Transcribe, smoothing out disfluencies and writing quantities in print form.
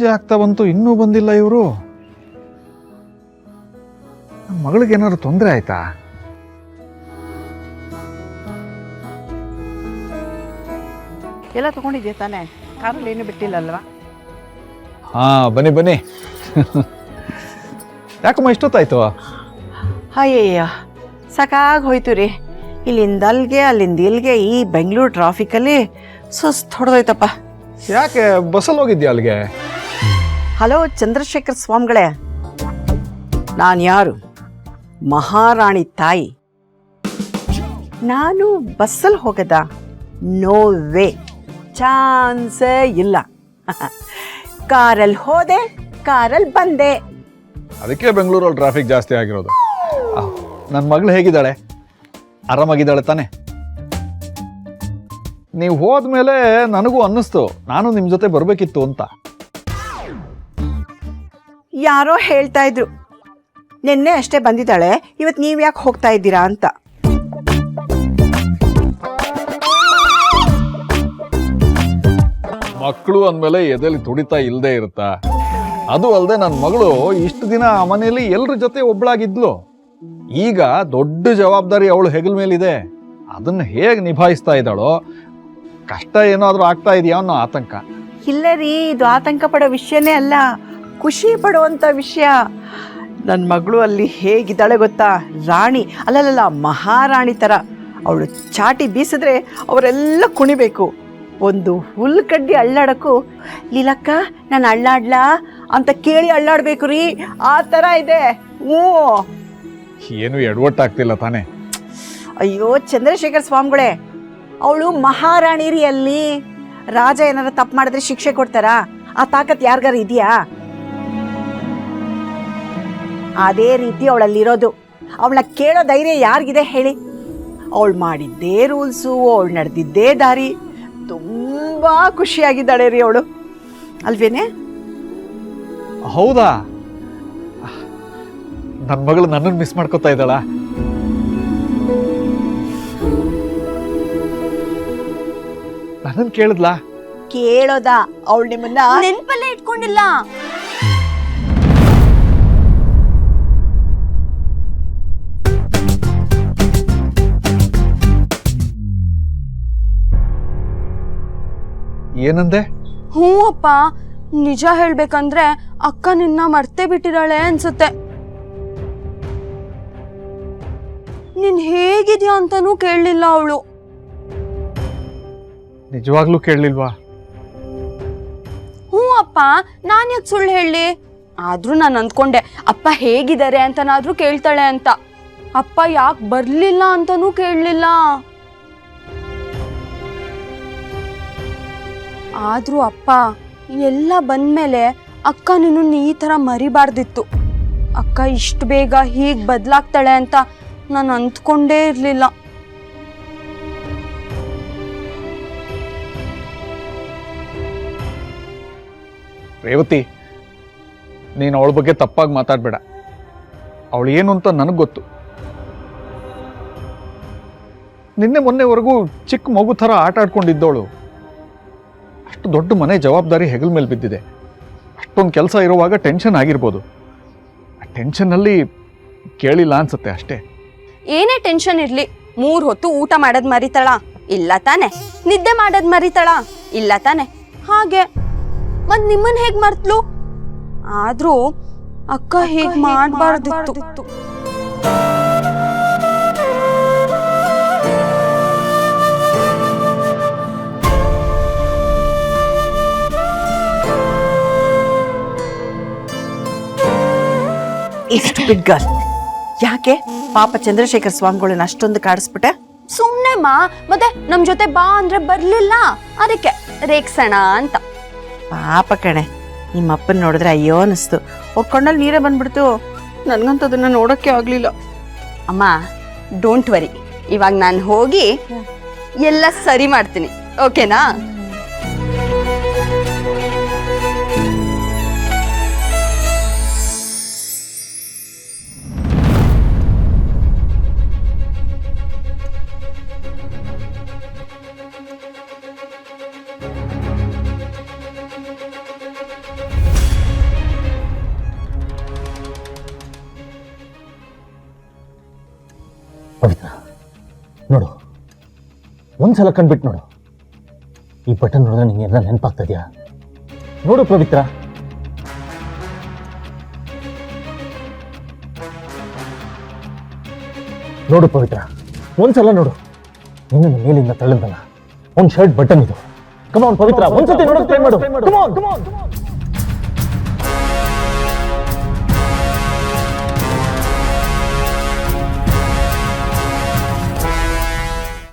ಸಂಜೆ ಆಗ್ತಾ ಬಂತು, ಇನ್ನೂ ಬಂದಿಲ್ಲ ಇವರು. ನನ್ನ ಮಗಳಿಗೆ ಏನಾದ್ರು ತೊಂದರೆ ಆಯ್ತಾ? ಎಲ್ಲ ತಗೊಂಡಿದ್ಯಾ ತಾನೇ? ಕಾರಲ್ಲಿ ಏನು ಬಿಟ್ಟಿಲ್ಲಲ್ವಾ? ಹಾ, ಬನ್ನಿ ಬನ್ನಿ. ಯಾಕಮ್ಮ ಇಷ್ಟೊತ್ತಾಯ್ತು? ಅಯ್ಯಯ್ಯ, ಸಾಕಾಗಿ ಹೋಯ್ತು ರೀ. ಇಲ್ಲಿಂದ ಅಲ್ಲಿಗೆ ಈ ಬೆಂಗಳೂರು ಟ್ರಾಫಿಕಲ್ಲಿ ಸುಸ್ತು ಹೊಡೆದೋಯ್ತಪ್ಪ. ಯಾಕೆ ಬಸ್ಸಲ್ಲಿ ಹೋಗಿದ್ಯಾ ಅಲ್ಲಿಗೆ? ಹಲೋ ಚಂದ್ರಶೇಖರ್ ಸ್ವಾಮಿಗಳೇ, ನಾನು ಯಾರು? ಮಹಾರಾಣಿ ತಾಯಿ. ನಾನು ಬಸ್ಸಲ್ಲಿ ಹೋಗದ? ನೋ ವೇ, ಚಾನ್ಸೇ ಇಲ್ಲ. ಕಾರಲ್ಲಿ ಹೋದೆ, ಕಾರಲ್ಲಿ ಬಂದೆ. ಅದಕ್ಕೆ ಬೆಂಗಳೂರಲ್ಲಿ ಟ್ರಾಫಿಕ್ ಜಾಸ್ತಿ ಆಗಿರೋದು. ನನ್ನ ಮಗಳು ಹೇಗಿದ್ದಾಳೆ? ಆರಾಮಾಗಿದ್ದಾಳೆ ತಾನೆ? ನೀವು ಹೋದ್ಮೇಲೆ ನನಗೂ ಅನ್ನಿಸ್ತು ನಾನು ನಿಮ್ಮ ಜೊತೆ ಬರಬೇಕಿತ್ತು ಅಂತ. ಯಾರೋ ಹೇಳ್ತಾ ಇದ್ರು ನಿನ್ನೆ ಅಷ್ಟೇ ಬಂದಿದ್ದಾಳೆ, ಇವತ್ತು ನೀವು ಯಾಕೆ ಹೋಗ್ತಾ ಇದ್ದೀರಾ ಅಂತ. ಮಕ್ಕಳು ಅಂದಮೇಲೆ ಎದೆಲಿ ತುಡಿತಾ ಇಲ್ಲದೆ ಇರುತ್ತಾ? ಅದು ಅಲ್ಲದೆ ನನ್ನ ಮಗಳು ಇಷ್ಟು ದಿನ ಆ ಮನೆಯಲ್ಲಿ ಎಲ್ಲರ ಜೊತೆ ಒಬ್ಳಾಗಿದ್ಲು. ಈಗ ದೊಡ್ಡ ಜವಾಬ್ದಾರಿ ಅವಳು ಹೆಗಲ ಮೇಲಿದೆ. ಅದನ್ನ ಹೇಗೆ ನಿಭಾಯಿಸ್ತಾ ಇದ್ದಾಳೋ, ಕಷ್ಟ ಏನಾದರೂ ಆಗ್ತಾ ಇದೆಯಾ ಅನ್ನೋ ಆತಂಕ. ಇಲ್ಲ ರೀ, ಇದು ಆತಂಕ ಪಡೋ ವಿಷಯನೇ ಅಲ್ಲ, ಖುಷಿ ಪಡುವಂಥ ವಿಷಯ. ನನ್ನ ಮಗಳು ಅಲ್ಲಿ ಹೇಗಿದ್ದಾಳೆ ಗೊತ್ತಾ? ರಾಣಿ ಅಲ್ಲಲ್ಲ, ಮಹಾರಾಣಿ ಥರ. ಅವಳು ಚಾಟಿ ಬೀಸಿದ್ರೆ ಅವರೆಲ್ಲ ಕುಣಿಬೇಕು. ಒಂದು ಹುಲ್ಕಡ್ಡಿ ಅಳ್ಳಾಡಕ್ಕೂ ಲೀಲಕ್ಕ ನಾನು ಅಳ್ಳಾಡ್ಲಾ ಅಂತ ಕೇಳಿ ಅಳ್ಳಾಡ್ಬೇಕು ರೀ, ಆ ಥರ ಇದೆ. ಏನು ಎಡವಟ್ಟಾಗ್ತಿಲ್ಲ ತಾನೆ? ಅಯ್ಯೋ ಚಂದ್ರಶೇಖರ್ ಸ್ವಾಮಿಗಳೇ, ಅವಳು ಮಹಾರಾಣಿ ರೀ. ಅಲ್ಲಿ ರಾಜ ಏನಾರ ತಪ್ಪು ಮಾಡಿದ್ರೆ ಶಿಕ್ಷೆ ಕೊಡ್ತಾರಾ? ಆ ತಾಕತ್ ಯಾರಿಗಾರ ಇದೆಯಾ? ಅದೇ ರೀತಿ ಅವಳಲ್ಲಿರೋದು. ಅವಳನ್ನ ಕೇಳೋ ಧೈರ್ಯ ಯಾರಿಗಿದೆ ಹೇಳಿ? ಅವಳು ಮಾಡಿದ್ದೇ ರೂಲ್ಸು, ಅವಳು ನಡೆದಿದ್ದೇ ದಾರಿ. ತುಂಬಾ ಖುಷಿಯಾಗಿದ್ದಾಳೆ ರೀ ಅವಳು, ಅಲ್ವೇನೆ? ಹೌದಾ? ನನ್ನ ಮಗಳು ನನ್ನನ್ನು ಮಿಸ್ ಮಾಡ್ಕೋತಾ ಇದ್ದಾಳ? ನನ್ನನ್ನು ಕೇಳಿದ್ಲಾ? ಕೇಳೋದಾ? ಅವಳು ನಿಮ್ಮನ್ನ ನೆನ್ಪಲ್ಲೇ ಇಟ್ಕೊಂಡಿಲ್ಲ. ಏನಂದೆ? ಹ್ಞೂ ಅಪ್ಪ, ನಿಜ ಹೇಳ್ಬೇಕಂದ್ರೆ ಅಕ್ಕ ನಿನ್ನ ಮರ್ತೇ ಬಿಟ್ಟಿದ್ದಾಳೆ ಅನ್ಸುತ್ತೆ. ನೀನ್ ಹೇಗಿದ್ಯಾ ಅಂತಾನೂ ಕೇಳಲಿಲ್ಲ ಅವಳು. ನಿಜವಾಗ್ಲೂ ಕೇಳಲಿಲ್ವಾ? ಹ್ಞೂ ಅಪ್ಪ, ನಾನ್ ಯಾಕೆ ಸುಳ್ಳು ಹೇಳಿ? ಆದ್ರೂ ನಾನು ಅಂದ್ಕೊಂಡೆ ಅಪ್ಪ ಹೇಗಿದ್ದಾರೆ ಅಂತನಾದ್ರೂ ಕೇಳ್ತಾಳೆ ಅಂತ. ಅಪ್ಪ ಯಾಕೆ ಬರ್ಲಿಲ್ಲ ಅಂತಾನೂ ಕೇಳಲಿಲ್ಲ. ಆದ್ರೂ ಅಪ್ಪ ಎಲ್ಲ ಬಂದ್ಮೇಲೆ ಅಕ್ಕ ನಿನ್ನ ಈ ಥರ ಮರಿಬಾರ್ದಿತ್ತು. ಅಕ್ಕ ಇಷ್ಟು ಬೇಗ ಹೀಗೆ ಬದಲಾಗ್ತಾಳೆ ಅಂತ ನಾನು ಅಂದ್ಕೊಂಡೇ ಇರಲಿಲ್ಲ. ರೇವತಿ, ನೀನು ಅವಳ ಬಗ್ಗೆ ತಪ್ಪಾಗಿ ಮಾತಾಡಬೇಡ. ಅವಳು ಏನು ಅಂತ ನನಗೆ ಗೊತ್ತು. ನಿನ್ನೆ ಮೊನ್ನೆವರೆಗೂ ಚಿಕ್ಕ ಮಗು ಥರ ಆಟ ಆಡ್ಕೊಂಡಿದ್ದವಳು ಅಷ್ಟು ದೊಡ್ಡ ಮನೆ ಜವಾಬ್ದಾರಿ ಹೆಗಲ ಮೇಲೆ ಬಿದ್ದಿದೆ. ಅಷ್ಟೊಂದು ಕೆಲಸ ಇರುವಾಗ ಟೆನ್ಷನ್ ಆಗಿರ್ಬೋದು. ಆ ಟೆನ್ಷನ್ನಲ್ಲಿ ಕೇಳಿಲ್ಲ ಅನ್ಸುತ್ತೆ ಅಷ್ಟೇ. ಏನೇ ಟೆನ್ಷನ್ ಇರಲಿ, 3 ಹೊತ್ತು ಊಟ ಮಾಡೋದು ಮರಿತಾಳ? ಇಲ್ಲ ತಾನೆ. ನಿದ್ದೆ ಮಾಡೋದು ಮರಿತಾಳ? ಇಲ್ಲ ತಾನೆ. ಹಾಗೆ ಮತ್ ನಿಮ್ಮನ್ನ ಹೇಗ್ ಮರ್ತಲು? ಆದ್ರೂ ಅಕ್ಕ ಹೀಗ್ ಮಾಡಬಾರ್ದಿತ್ತು. ಇಷ್ಟು ಬಿಗ್ ಯಾಕೆ ಪಾಪ ಚಂದ್ರಶೇಖರ್ ಸ್ವಾಮಿಗಳನ್ನ ಅಷ್ಟೊಂದು ಕಾಡಿಸ್ಬಿಟ್ಟೆ? ಸುಮ್ನೆ ಮತ್ತೆ ನಮ್ ಜೊತೆ ಬಾ ಅಂದ್ರೆ ಬರ್ಲಿಲ್ಲ, ಅದಕ್ಕೆ ರೇಗ್ಸೋಣ ಅಂತ. ಪಾಪ ಕಣೆ, ನಿಮ್ಮ ಅಪ್ಪನ ನೋಡಿದ್ರೆ ಅಯ್ಯೋ ಅನಿಸ್ತು. ಅವ್ರ ಕಣ್ಣಲ್ಲಿ ನೀರೇ ಬಂದ್ಬಿಡ್ತು. ನನ್ಗಂತೂ ಅದನ್ನ ನೋಡೋಕ್ಕೆ ಆಗ್ಲಿಲ್ಲ. ಅಮ್ಮ ಡೋಂಟ್ ವರಿ, ಇವಾಗ ನಾನು ಹೋಗಿ ಎಲ್ಲ ಸರಿ ಮಾಡ್ತೀನಿ, ಓಕೆನಾ? ನೋಡು, ಒಂದ್ಸಲ ಕಂಡ್ಬಿಟ್ಟು ನೋಡು. ಈ ಬಟನ್ ನೋಡಿದ್ರೆ ನಿಂಗೆ ಎಲ್ಲ ನೆನಪಾಗ್ತದ್ಯಾ? ನೋಡು ಪವಿತ್ರ. ನೋಡು ಪವಿತ್ರ, ಒಂದ್ಸಲ ನೋಡು. ನಿನ್ನ ಮೇಲಿಂದ ತಳ್ಳದಲ್ಲ, ಒಂದ್ ಶರ್ಟ್ ಬಟನ್ ಇದು. ಕಮಾನ್ ಪವಿತ್ರ, ಒಂದ್ಸತಿ ನೋಡೋಕೆ ಟ್ರೈ ಮಾಡು. ಕಮಾನ್.